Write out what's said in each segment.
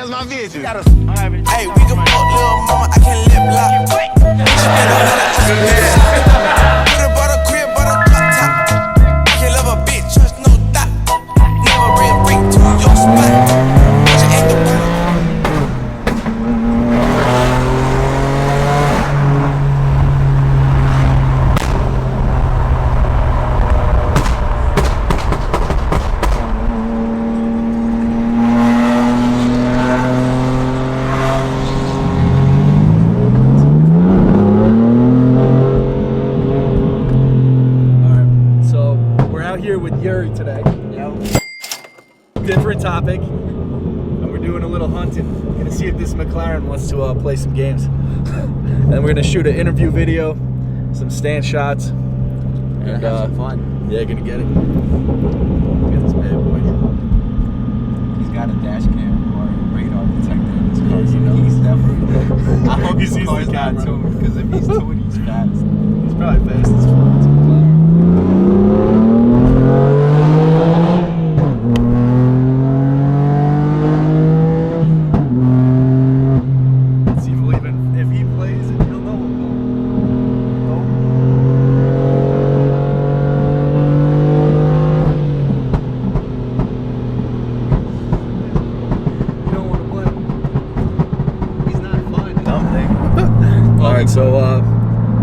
That's my vision. Hey, we can fuck little mama, I can lip lock. Put her by the crib, by the drop top. I can love a bitch, trust no dot. Never bring a freak to your spot. She ain't the one. With Yury today. Different topic, and we're doing a little hunting. Gonna see if this Mclaren wants to play some games. And we're gonna shoot an interview video, some stand shots, and have some fun. Yeah, gonna get it. Look at this bad boy. He's got a dash cam or a radar detector in his car, so he's definitely. I hope He sees his car's the not camera. tuned, because if he's tuned, he's fast. He's probably fast as fuck. Alright, so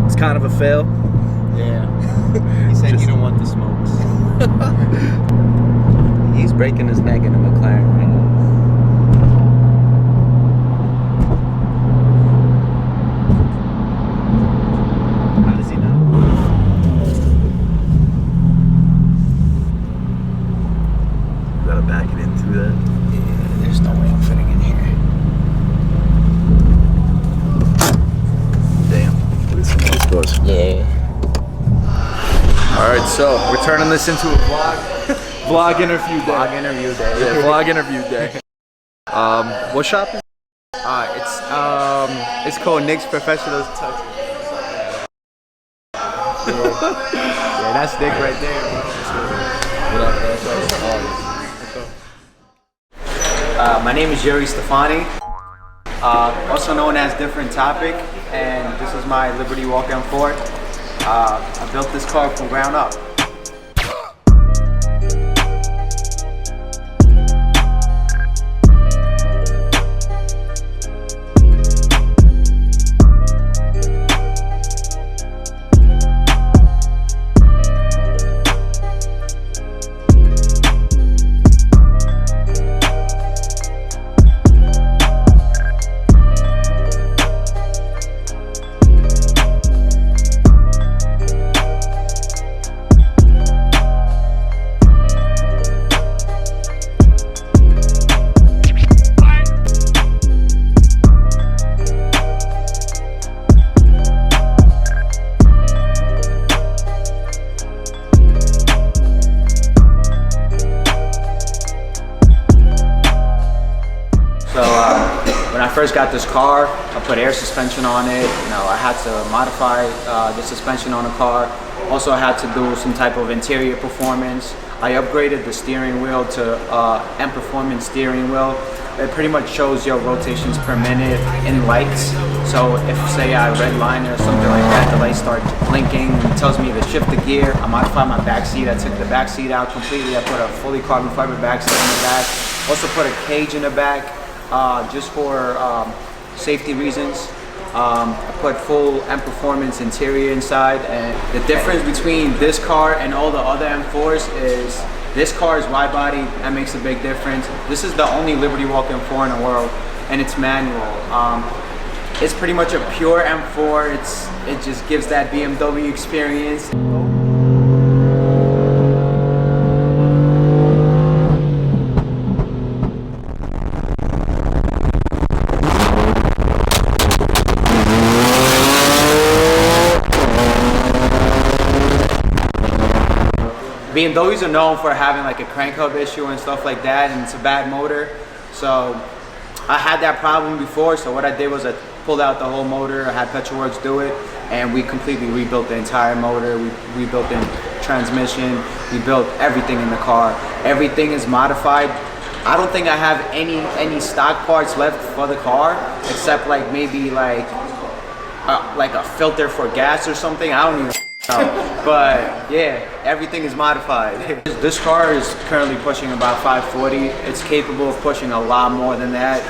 it's kind of a fail. Yeah. He said he don't want the smokes. He's breaking his neck in a McLaren right now. How does he know? Gotta back it into that. Yeah, there's no way I'm fitting in here. Yeah. Alright, so we're turning this into a vlog interview day. Vlog interview day. Yeah, vlog interview day. What shop is It's called Nick's Professional Touch. Yeah, that's Nick right there. My name is Yury Stefani, also known as Different Topic, and this is my Liberty Walk M4. I built this car from ground up. When I first got this car, I put air suspension on it. You know, I had to modify the suspension on the car. Also, I had to do some type of interior performance. I upgraded the steering wheel to M Performance steering wheel. It pretty much shows your rotations per minute in lights. So if, say, I redline or something like that, the lights start blinking and it tells me to shift the gear. I modified my back seat. I took the back seat out completely. I put a fully carbon fiber back seat in the back. Also put a cage in the back. Just for safety reasons. I put full M Performance interior inside, and the difference between this car and all the other M4s is this car is wide body. That makes a big difference. This is the only Liberty Walk M4 in the world, and it's manual. It's pretty much a pure M4. It just gives that BMW experience. BMWs are known for having like a crank hub issue and stuff like that, and it's a bad motor. So I had that problem before, so what I did was I pulled out the whole motor. I had Petrolworks do it, and we completely rebuilt the entire motor. We rebuilt the transmission. We built everything in the car. Everything is modified. I don't think I have any stock parts left for the car, except like maybe like a filter for gas or something. I don't even know. But yeah, everything is modified. This car is currently pushing about 540. It's capable of pushing a lot more than that.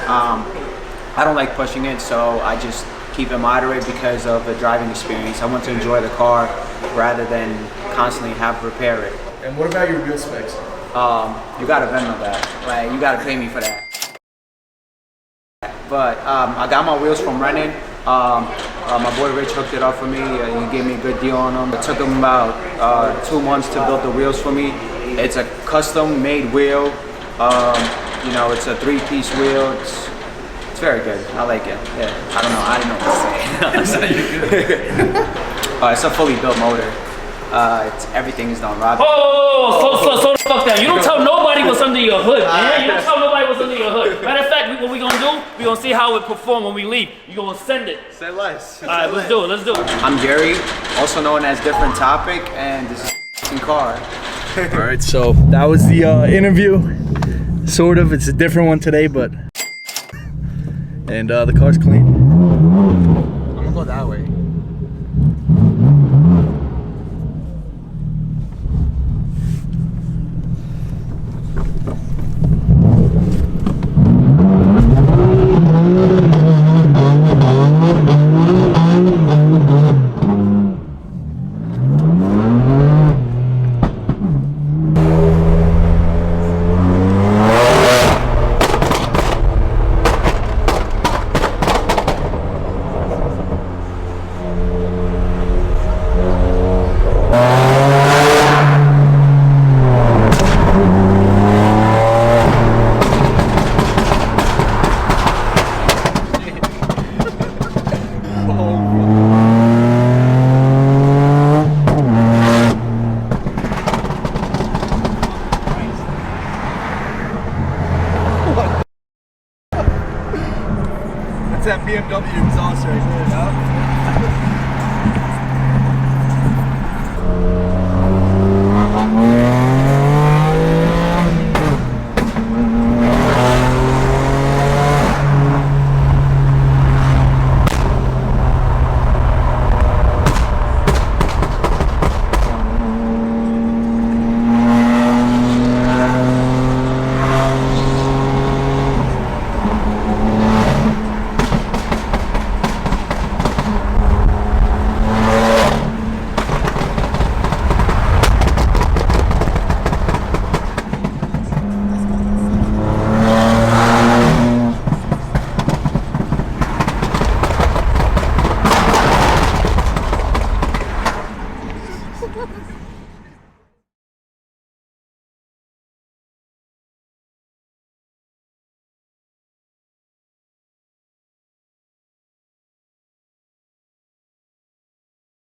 I don't like pushing it, so I just keep it moderate because of the driving experience. I want to enjoy the car rather than constantly have to repair it. And what about your wheel specs? You gotta Venmo that. Like, you gotta pay me for that. But I got my wheels from Renan. My boy Rich hooked it up for me. He gave me a good deal on them. It took him about 2 months to build the wheels for me. It's a custom made wheel. You know, it's a 3-piece wheel. It's very good. I like it. Yeah, I don't know. I didn't know what to say. It's a fully built motor. Everything is done right. So the fuck down. You don't tell nobody what's under your hood, man. You don't tell nobody what's under your hood. Matter of fact, what we gonna do? We gonna see how it perform when we leave. You gonna send it. Say less. All right, let's do it. Let's do it. I'm Yury, also known as Different Topic, and this is a car. All right, so that was the interview. Sort of. It's a different one today, but and the car's clean. I'm gonna go that way. That BMW exhaust right there, huh?